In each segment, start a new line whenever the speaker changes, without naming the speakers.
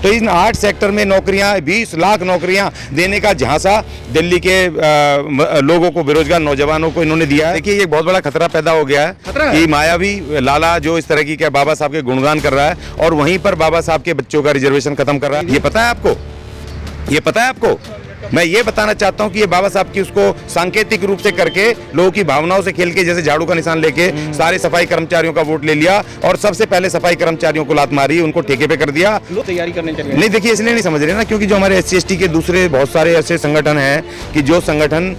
तो इन 8 सेक्टर में नौकरियां, 20 लाख नौकरियां देने का झांसा दिल्ली के लोगों को, बेरोजगार नौजवानों को इन्होंने दिया है। देखिए ये बहुत बड़ा खतरा पैदा हो गया है कि मायावी लाला जो इस तरह की क्या बाबा साहब के गुणगान कर रहा है और वहीं पर बाबा साहब के बच्चों का रिजर्वेशन खत्म कर रहा है। ये पता है आपको? ये पता है आपको? मैं ये बताना चाहता हूं कि ये बाबा साहब की उसको सांकेतिक रूप से करके लोगों की भावनाओं से खेल के, जैसे झाड़ू का निशान लेके सारे सफाई कर्मचारियों का वोट ले लिया और सबसे पहले सफाई कर्मचारियों को लात मारी, उनको ठेके पे कर दिया।
लोग तैयारी करने चले
नहीं, देखिए इसलिए नहीं समझ रहे ना, क्योंकि जो हमारे SC/ST के दूसरे बहुत सारे ऐसे संगठन हैं कि जो संगठन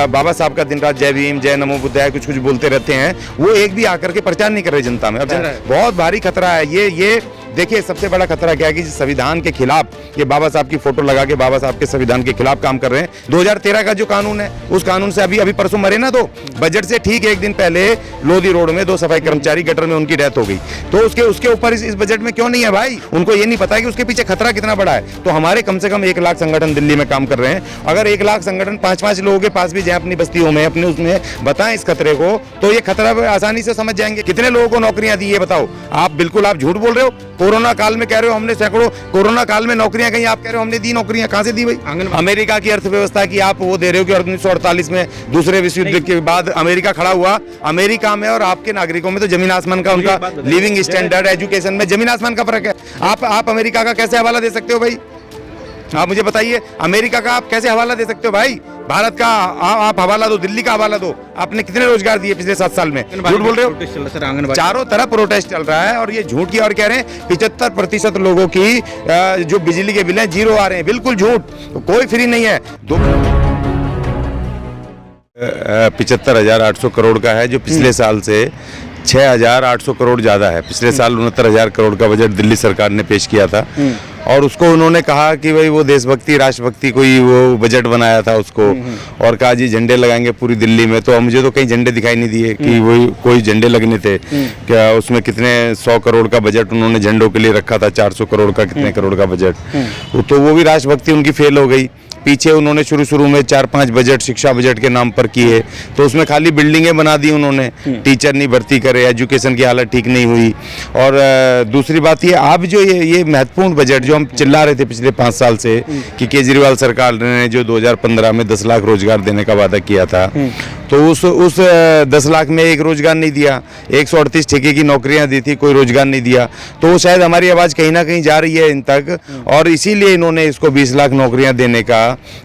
बाबा साहब का दिन रात जय भीम, जय नमो बुद्धाय कुछ कुछ बोलते रहते हैं, वो एक भी आकर के प्रचार नहीं कर रहे जनता में। अब बहुत भारी खतरा है ये। देखिए सबसे बड़ा खतरा क्या है कि संविधान के खिलाफ ये बाबा साहब की फोटो लगा के बाबा साहब के संविधान के खिलाफ काम कर रहे हैं। 2013 का जो कानून है, उस कानून से अभी परसों मरे ना, तो बजट से ठीक एक दिन पहले लोधी रोड में 2 सफाई कर्मचारी गटर में उनकी डेथ हो गई। तो उसके ऊपर इस बजट में क्यों नहीं है भाई? उनको ये नहीं पता है कि उसके पीछे खतरा कितना बड़ा है। तो हमारे कम से कम 1 लाख संगठन दिल्ली में काम कर रहे हैं। अगर 1 लाख संगठन 5-5 लोगों के पास भी जाए अपनी बस्तियों में, अपने उसमें बताएं इस खतरे को, तो ये खतरा आसानी से समझ जाएंगे। कितने लोगों को नौकरियां दी ये बताओ? आप बिल्कुल आप झूठ बोल रहे हो। कोरोना काल में कह रहे हो हमने सैकड़ों, कोरोना काल में नौकरियां कहीं आप कह रहे हो हमने दी नौकरियां, कहां से दी भाई? अमेरिका की अर्थव्यवस्था की आप वो दे रहे हो कि 1948 में दूसरे विश्व युद्ध के बाद अमेरिका खड़ा हुआ। अमेरिका में और आपके नागरिकों में तो जमीन आसमान का, उनका लिविंग स्टैंडर्ड, एजुकेशन में जमीन आसमान का फर्क है। आप अमेरिका का कैसे हवाला दे सकते हो भाई? आप मुझे बताइए, अमेरिका का आप कैसे हवाला दे सकते हो भाई? भारत का आप हवाला दो, दिल्ली का हवाला दो। आपने कितने रोजगार दिए पिछले 7 साल में? झूठ बोल रहे हो। चारों तरफ प्रोटेस्ट चल रहा है और ये झूठ की, और कह रहे हैं 75% लोगों की जो बिजली के बिल हैं 0 आ रहे हैं। बिल्कुल झूठ, कोई फ्री नहीं है। 75,800 करोड़ का है, जो पिछले साल से 6,800 करोड़ ज्यादा है। पिछले साल 69,000 करोड़ का बजट दिल्ली सरकार ने पेश किया था और उसको उन्होंने कहा कि भाई वो देशभक्ति, राष्ट्रभक्ति कोई वो बजट बनाया था उसको, और कहा जी झंडे लगाएंगे पूरी दिल्ली में। तो मुझे तो कहीं झंडे दिखाई नहीं दिए कि वो कोई झंडे लगने थे क्या। उसमें कितने 100 करोड़ का बजट उन्होंने झंडों के लिए रखा था, 400 करोड़ का कितने करोड़ का बजट, तो वो भी राष्ट्रभक्ति उनकी फेल हो गई। पीछे उन्होंने शुरू में 4-5 बजट शिक्षा बजट के नाम पर किए, तो उसमें खाली बिल्डिंगें बना दी उन्होंने, टीचर नहीं भर्ती करे, एजुकेशन की हालत ठीक नहीं हुई। और दूसरी बात ये, अब जो ये महत्वपूर्ण बजट जो हम चिल्ला रहे थे पिछले 5 साल से कि केजरीवाल सरकार ने जो 2015 में 10 लाख रोजगार देने का वादा किया था, तो उस 10 लाख में एक रोजगार नहीं दिया। 138 ठेके की नौकरियां दी थी, कोई रोजगार नहीं दिया। तो वो शायद हमारी आवाज़ कहीं ना कहीं जा रही है इन तक, और इसीलिए इन्होंने इसको 20 लाख नौकरियां देने का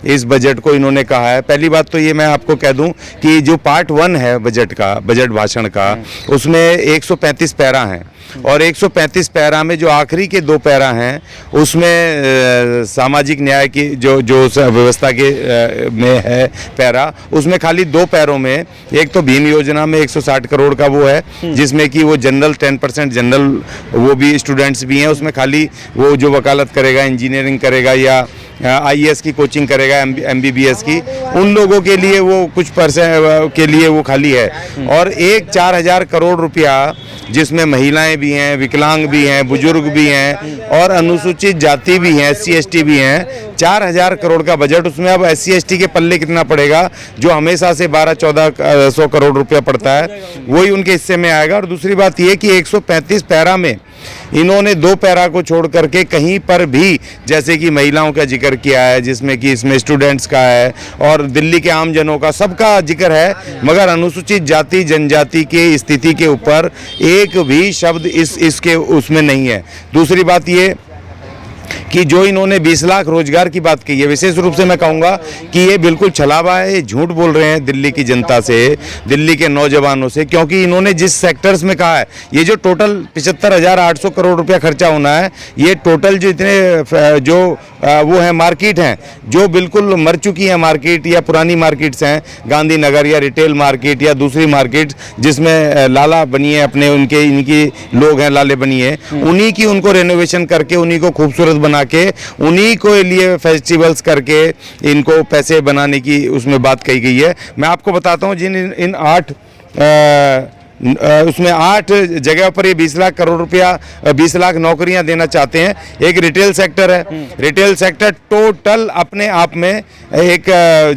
इस बजट को इन्होंने कहा है। पहली बात तो ये मैं आपको कह दूं कि जो पार्ट 1 है बजट का, बजट भाषण का, उसमें 135 पैरा हैं और 135 पैरा में जो आखिरी के 2 पैरा हैं उसमें सामाजिक न्याय की जो व्यवस्था के में है पैरा, उसमें खाली 2 पैरों में, एक तो भीम योजना में 160 करोड़ का वो है जिसमें कि वो जनरल 10% जनरल वो भी स्टूडेंट्स भी हैं, उसमें खाली वो जो वकालत करेगा, इंजीनियरिंग करेगा या IAS की कोचिंग करेगा, MBBS की, उन लोगों के लिए वो कुछ % के लिए वो खाली है। और एक 4,000 करोड़ रुपया जिसमें महिलाएं भी हैं, विकलांग भी हैं, बुजुर्ग भी हैं और अनुसूचित जाति भी हैं, SC/ST भी हैं, 4,000 करोड़ का बजट। उसमें अब SC/ST के पल्ले कितना पड़ेगा, जो हमेशा से 12-1400 करोड़ रुपया पड़ता है, वही उनके हिस्से में आएगा। और दूसरी बात ये कि 135 पैरा में इन्होंने 2 पैरा को छोड़ करके कहीं पर भी, जैसे कि महिलाओं का जिक्र किया है, जिसमें कि इसमें स्टूडेंट्स का है और दिल्ली के आम जनों का, सबका जिक्र है, मगर अनुसूचित जाति जनजाति की स्थिति के ऊपर एक भी शब्द इसके उसमें नहीं है। दूसरी बात ये कि जो इन्होंने 20 लाख रोजगार की बात की है, विशेष रूप से मैं कहूँगा कि ये बिल्कुल छलावा है, ये झूठ बोल रहे हैं दिल्ली की जनता से, दिल्ली के नौजवानों से, क्योंकि इन्होंने जिस सेक्टर्स में कहा है, ये जो टोटल 75,800 करोड़ रुपया खर्चा होना है, ये टोटल जो इतने जो वो है मार्केट हैं जो बिल्कुल मर चुकी हैं मार्केट या पुरानी मार्केट्स हैं, गांधीनगर या रिटेल मार्केट या दूसरी मार्केट जिसमें लाला बनी है अपने, उनके इनकी लोग हैं लाले बनी है, उन्हीं की उनको रेनोवेशन करके उन्हीं को खूबसूरत बना के उन्हीं को लिए फेस्टिवल्स करके इनको पैसे बनाने की उसमें बात कही गई है। मैं आपको बताता हूँ जिन इन 8 उसमें 8 जगह पर ये 20 लाख करोड़ रुपया 20 लाख नौकरियां देना चाहते हैं। एक रिटेल सेक्टर है, रिटेल सेक्टर टोटल अपने आप में एक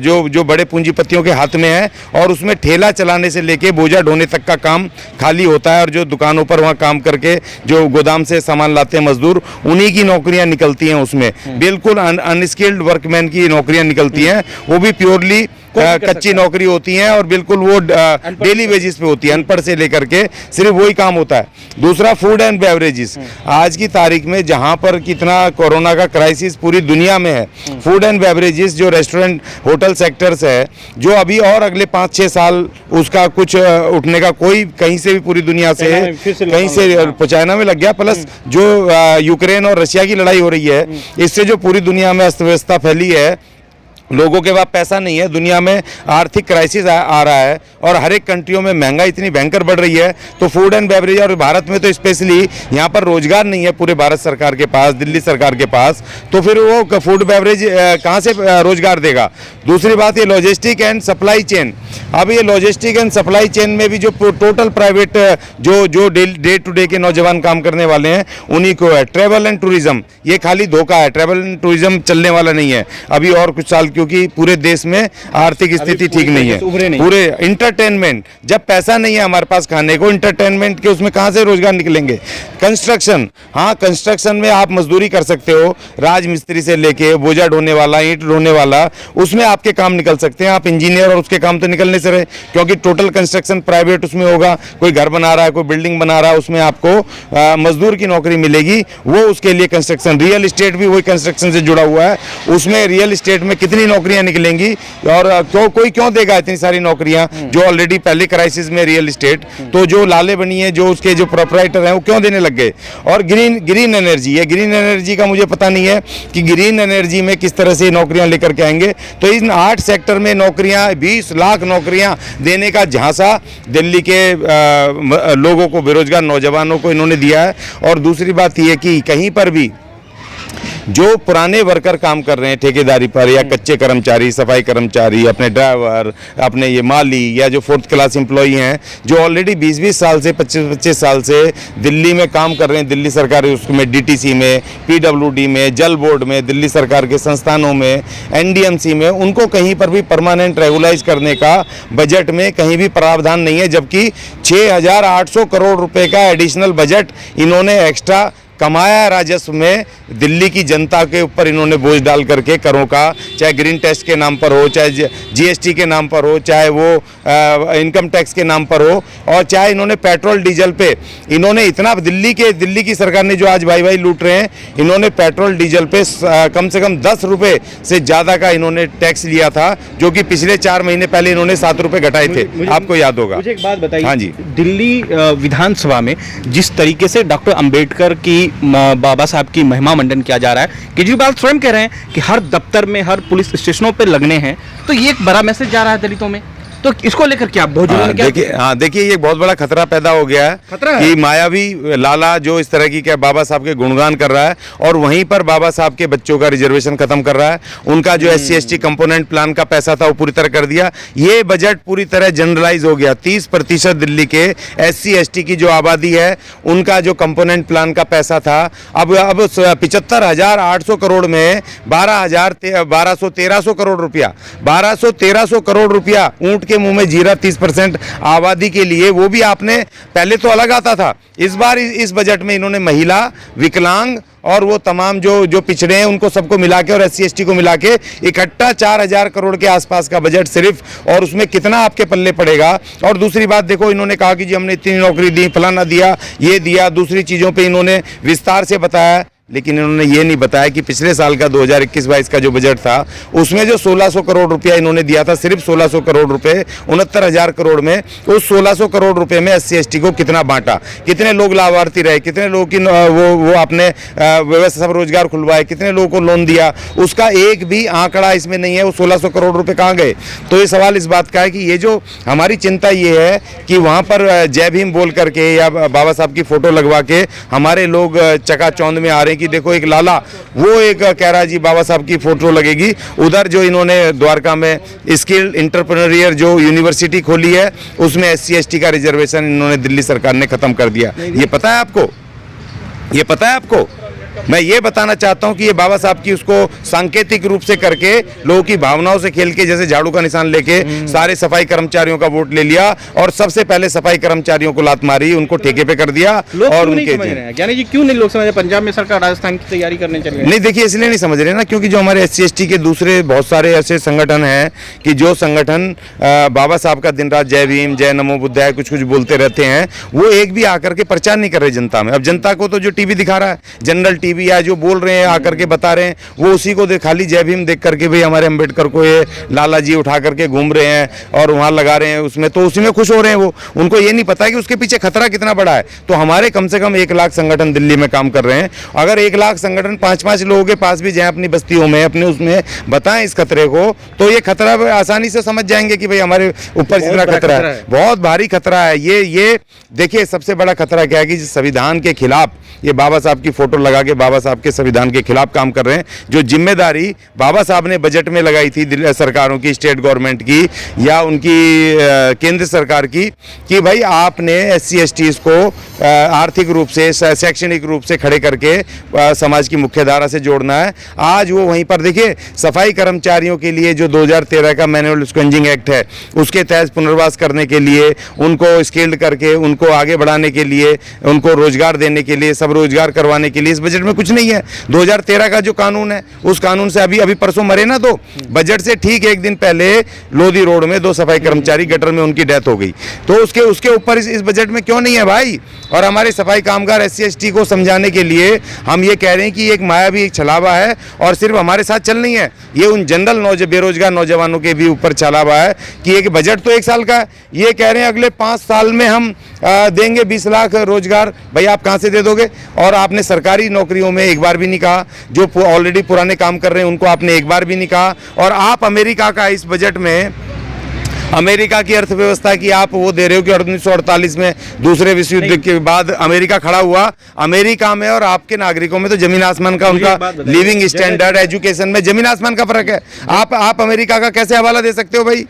जो बड़े पूंजीपतियों के हाथ में है, और उसमें ठेला चलाने से लेके बोझा ढोने तक का काम खाली होता है, और जो दुकानों पर वहाँ काम करके जो गोदाम से सामान लाते हैं मजदूर, उन्हीं की नौकरियां निकलती हैं। उसमें बिल्कुल अनस्किल्ड वर्कमैन की नौकरियां निकलती हैं, वो भी प्योरली कच्ची नौकरी होती हैं, और बिल्कुल वो डेली वेजेस पे होती है। अनपढ़ से लेकर के सिर्फ वही काम होता है। दूसरा फूड एंड बेवरेजेस, आज की तारीख में जहां पर कितना कोरोना का क्राइसिस पूरी दुनिया में है, फूड एंड बेवरेजेस जो रेस्टोरेंट होटल सेक्टर्स है, जो अभी और अगले 5-6 साल उसका कुछ उठने का कोई कहीं से भी पूरी दुनिया से कहीं से चाइना में लग गया, प्लस जो यूक्रेन और रशिया की लड़ाई हो रही है, इससे जो पूरी दुनिया में अस्त व्यवस्था फैली है, लोगों के पास पैसा नहीं है, दुनिया में आर्थिक क्राइसिस आ रहा है, और हर एक कंट्रियों में महंगाई इतनी भयंकर बढ़ रही है, तो फूड एंड बेवरेज, और भारत में तो स्पेशली यहाँ पर रोजगार नहीं है पूरे भारत सरकार के पास, दिल्ली सरकार के पास, तो फिर वो फूड बेवरेज कहाँ से रोजगार देगा। दूसरी बात, ये लॉजिस्टिक एंड सप्लाई चेन, अब ये लॉजिस्टिक एंड सप्लाई चेन में भी जो टोटल प्राइवेट जो डे टू डे के नौजवान काम करने वाले हैं, उन्हीं को है। ट्रैवल एंड टूरिज्म, ये खाली धोखा है, ट्रैवल एंड टूरिज्म चलने वाला नहीं है अभी और कुछ साल, क्योंकि पूरे देश में आर्थिक स्थिति ठीक नहीं है। पूरे इंटरटेनमेंट, जब पैसा नहीं है हमारे पास खाने को, इंटरटेनमेंट के उसमें कहां से रोजगार निकलेंगे। कंस्ट्रक्शन, हाँ कंस्ट्रक्शन में आप मजदूरी कर सकते हो, राजमिस्त्री से लेके बोझा ढोने वाला, ईंट ढोने वाला, उसमें आपके काम निकल सकते हैं। आप इंजीनियर और उसके काम तो निकलने से रहे, क्योंकि टोटल कंस्ट्रक्शन प्राइवेट उसमें होगा, कोई घर बना रहा है, कोई बिल्डिंग बना रहा है, उसमें आपको मजदूर की नौकरी मिलेगी, वो उसके लिए कंस्ट्रक्शन। रियल एस्टेट भी वही कंस्ट्रक्शन से जुड़ा हुआ है, उसमें रियल एस्टेट में कितनी नौकरियां निकलेंगी, और कोई क्यों देगा इतनी सारी नौकरियां, जो ऑलरेडी पहले क्राइसिस में रियल एस्टेट, तो जो लाले बनी है, जो उसके जो प्रोपराइटर हैं, वो क्यों देने लग गए। और ग्रीन एनर्जी, ये ग्रीन एनर्जी का मुझे पता नहीं है कि ग्रीन एनर्जी में किस तरह से नौकरियां लेकर के आएंगे। तो इन 8 सेक्टर में नौकरियां, 20 लाख नौकरियां देने का झांसा दिल्ली के लोगों को, बेरोजगार नौजवानों को इन्होंने दिया है। और दूसरी बात यह कि कहीं पर भी जो पुराने वर्कर काम कर रहे हैं ठेकेदारी पर, या कच्चे कर्मचारी, सफाई कर्मचारी, अपने ड्राइवर, अपने ये माली, या जो 4th क्लास एम्प्लॉई हैं, जो ऑलरेडी 20-20 साल से 25-25 साल से दिल्ली में काम कर रहे हैं, दिल्ली सरकार उसमें DTC में, PWD में, जल बोर्ड में, दिल्ली सरकार के संस्थानों में, NDMC में, उनको कहीं पर भी परमानेंट रेगुलाइज करने का बजट में कहीं भी प्रावधान नहीं है, जबकि 6,800 करोड़ रुपए का एडिशनल बजट इन्होंने एक्स्ट्रा कमाया राजस्व में। दिल्ली की जनता के ऊपर इन्होंने बोझ डाल करके करों का, चाहे ग्रीन टैक्स के नाम पर हो, चाहे GST के नाम पर हो, चाहे वो इनकम टैक्स के नाम पर हो, और चाहे इन्होंने पेट्रोल डीजल पे इन्होंने इतना, दिल्ली की सरकार ने जो आज भाई लूट रहे हैं, इन्होंने पेट्रोल डीजल पे कम से कम 10 रुपये से ज़्यादा का इन्होंने टैक्स लिया था, जो कि पिछले 4 महीने पहले इन्होंने 7 रुपये घटाए थे। आपको याद होगा।
मुझे एक बात बताइए,
हाँ जी,
दिल्ली विधानसभा में जिस तरीके से डॉक्टर अंबेडकर की, बाबा साहब की महिमा मंडन किया जा रहा है, केजरीवाल स्वयं कह रहे हैं कि हर दफ्तर में, हर पुलिस स्टेशनों पे लगने हैं, तो ये एक बड़ा मैसेज जा रहा है दलितों में, तो इसको लेकर क्या
देखिए ये बहुत बड़ा खतरा पैदा हो गया है, कि मायावी लाला जो इस तरह की क्या बाबा साहब के गुणगान कर रहा है, और वहीं पर बाबा साहब के बच्चों का रिजर्वेशन खत्म कर रहा है, उनका जो SC/ST कंपोनेंट प्लान का पैसा था वो पूरी तरह कर दिया। ये बजट पूरी तरह जनरलाइज हो गया। 30% दिल्ली के SC/ST की जो आबादी है, उनका जो कंपोनेंट प्लान का पैसा था, अब 75,800 करोड़ में 1200-1300 करोड़ रुपया, 1200-1300 करोड़ रुपया ऊंट के मुंह में जीरा 30% आबादी के लिए, वो भी आपने पहले तो अलग आता था, इस बार इस बजट में इन्होंने महिला, विकलांग और वो तमाम जो पिछड़े हैं उनको सबको मिला के, और SC/ST को मिला के इकट्ठा 4,000 करोड़ के आसपास का बजट सिर्फ, और उसमें कितना आपके पल्ले पड़ेगा। और दूसरी बात देखो, इन्होंने कहा कि जी हमने इतनी नौकरी दी, फलाना दिया, ये दिया, दूसरी चीज़ों पे इन्होंने विस्तार से बताया, लेकिन इन्होंने ये नहीं बताया कि पिछले साल का 2021-22 का जो बजट था, उसमें जो 1600 करोड़ रुपया इन्होंने दिया था, सिर्फ 1600 करोड़ रुपए 69,000 करोड़ में, उस 1600 करोड़ रुपए में SC/ST को कितना बांटा, कितने लोग लाभार्थी रहे, कितने लोगों की वो आपने व्यवस्था रोजगार खुलवाए, कितने लोगों को लोन दिया, उसका एक भी आंकड़ा इसमें नहीं है। वो 1600 करोड़ रुपए कहाँ गए। तो ये सवाल इस बात का है कि ये जो हमारी चिंता ये है कि वहाँ पर जय भीम बोल करके या बाबा साहब की फोटो लगवा के हमारे लोग चकाचौंध में आ रहे हैं कि देखो एक लाला, वो एक कह रहा है जी बाबा साहब की फोटो लगेगी। उधर जो इन्होंने द्वारका में स्किल इंटरप्रेन्योरियल जो यूनिवर्सिटी खोली है उसमें SC ST का रिजर्वेशन इन्होंने दिल्ली सरकार ने खत्म कर दिया। ये पता है आपको? ये पता है आपको? मैं ये बताना चाहता हूं कि ये बाबा साहब की उसको सांकेतिक रूप से करके लोगों की भावनाओं से खेल के, जैसे झाड़ू का निशान लेके सारे सफाई कर्मचारियों का वोट ले लिया और सबसे पहले सफाई कर्मचारियों को लात मारी, उनको ठेके पे कर दिया। और उनके
ज्ञानी जी क्यों नहीं लोग समझ रहे? पंजाब में सरकार राजस्थान की तैयारी करने चल रही है।
नहीं देखिए, इसलिए नहीं समझ रहे ना क्योंकि जो हमारे SC ST के दूसरे बहुत सारे ऐसे संगठन हैं कि जो संगठन बाबा साहब का दिन रात जय भीम, जय नमो बुद्धाय कुछ कुछ बोलते रहते हैं, वो एक भी आकर के प्रचार नहीं कर रहे जनता में। अब जनता को तो जो टीवी दिखा रहा है, जनरल टीवी या जो बोल रहे हैं आकर के बता रहे हैं, वो उसी को खाली जय भीम देख करके भाई हमारे अंबेडकर को ये लाला जी उठा करके घूम रहे हैं और वहां लगा रहे हैं उसमें, तो उसी में खुश हो रहे हैं। वो उनको ये नहीं पता है कि उसके पीछे खतरा कितना बड़ा है। तो हमारे कम से कम 1 लाख संगठन दिल्ली में काम कर रहे हैं। अगर 1 लाख संगठन 5-5 लोगों के पास भी जाए अपनी बस्तियों में, अपने उसमें बताएं इस खतरे को, तो ये खतरा आसानी से समझ जाएंगे कि भाई हमारे ऊपर जितना खतरा है, बहुत भारी खतरा है। ये देखिए सबसे बड़ा खतरा क्या है कि संविधान के खिलाफ ये बाबा साहब की फोटो लगा के बाबा साहब के संविधान के खिलाफ काम कर रहे हैं। जो जिम्मेदारी बाबा साहब ने बजट में लगाई थी दिल्ली सरकारों की, स्टेट गवर्नमेंट की या उनकी केंद्र सरकार की, कि भाई आपने SC STs को आर्थिक रूप से, शैक्षणिक रूप से खड़े करके समाज की मुख्य धारा से जोड़ना है। आज वो वहीं पर देखिए सफाई कर्मचारियों के लिए जो 2013 का मैनुअल स्क्वेंजिंग एक्ट है उसके तहत पुनर्वास करने के लिए, उनको स्किल्ड करके उनको आगे बढ़ाने के लिए, उनको रोजगार देने के लिए, सब रोजगार करवाने के लिए इस बजट में कुछ नहीं है। 2013 का जो कानून है उस कानून से अभी परसों मरे ना, तो बजट से ठीक 1 दिन पहले लोधी रोड में 2 सफाई कर्मचारी गटर में उनकी डेथ हो गई। तो उसके ऊपर इस बजट में क्यों नहीं है भाई? और हमारे सफाई कामगार SC ST को समझाने के लिए हम ये कह रहे हैं कि एक मायावी एक छलावा है और सिर्फ हमारे साथ चल नहीं है, ये उन जनरल बेरोजगार नौजवानों के भी ऊपर छलावा है कि एक बजट तो 1 साल का है, ये कह रहे हैं अगले 5 साल में हम देंगे 20 लाख रोजगार। भाई आप कहाँ से दे दोगे? और आपने सरकारी नौकरियों में एक बार भी नहीं कहा, जो ऑलरेडी पुराने काम कर रहे हैं उनको आपने एक बार भी नहीं कहा। और आप अमेरिका का इस बजट में अमेरिका की अर्थव्यवस्था की आप वो दे रहे हो कि 1948 में दूसरे विश्व युद्ध के बाद अमेरिका खड़ा हुआ। अमेरिका में और आपके नागरिकों में तो जमीन आसमान का उनका लिविंग स्टैंडर्ड, एजुकेशन में जमीन आसमान का फर्क है। आप अमेरिका का कैसे हवाला दे सकते हो भाई?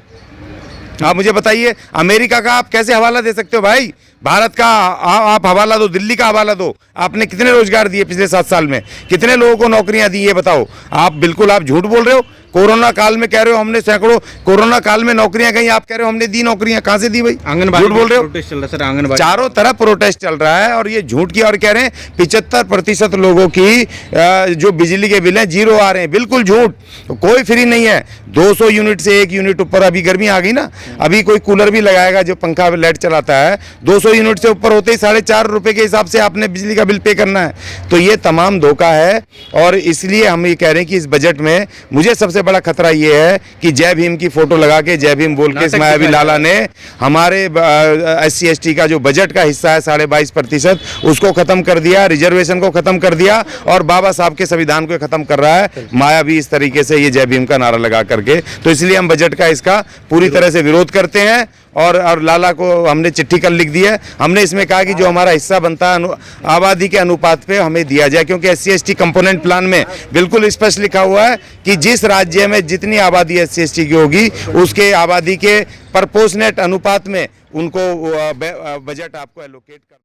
आप मुझे बताइए, अमेरिका का आप कैसे हवाला दे सकते हो भाई? भारत का आप हवाला दो, दिल्ली का हवाला दो। आपने कितने रोजगार दिए पिछले 7 साल में? कितने लोगों को नौकरियां दी, ये बताओ। आप बिल्कुल आप झूठ बोल रहे हो। कोरोना काल में कह रहे हो हमने सैकड़ों, कोरोना काल में नौकरियां गई, आप कह रहे हो हमने दी नौकरियां, कहाँ से दी भाई?
आंगनबाड़ी
झूठ बोल रहे हो।
प्रोटेस्ट चल रहा है सर, आंगनबाड़ी
चारों तरफ प्रोटेस्ट चल रहा है और ये झूठ की। और कह रहे हैं 75% लोगों की जो बिजली के बिल हैं 0 आ रहे हैं। बिल्कुल झूठ, कोई फ्री नहीं है। 200 यूनिट से 1 यूनिट ऊपर, अभी गर्मी आ गई ना, अभी कोई कूलर भी लगाएगा जो पंखा लाइट चलाता है, 200 यूनिट से ऊपर होते ही 4.5 रुपए के हिसाब से आपने बिजली का बिल पे करना है। तो ये तमाम धोखा है और इसलिए हम ये कह रहे हैं कि इस बजट में मुझे सबसे बड़ा खतरा ये है कि जय भीम की फोटो लगा के, जय भीम बोल के मायावी लाला ने हमारे SC ST का जो बजट का हिस्सा है 22.5%, उसको खत्म कर दिया, रिजर्वेशन को खत्म कर दिया और बाबा साहब के संविधान को खत्म कर रहा है मायावी इस तरीके से, ये जय भीम का नारा लगा करके। तो इसलिए हम बजट का इसका पूरी तरह से विरोध करते हैं और लाला को हमने चिट्ठी कल लिख दी है। हमने इसमें कहा कि जो हमारा हिस्सा बनता है आबादी के अनुपात पे हमें दिया जाए, क्योंकि SC ST कंपोनेंट प्लान में बिल्कुल स्पष्ट लिखा हुआ है कि जिस राज्य में जितनी आबादी SC ST की होगी उसके आबादी के प्रपोर्शनेट अनुपात में उनको बजट आपको एलोकेट कर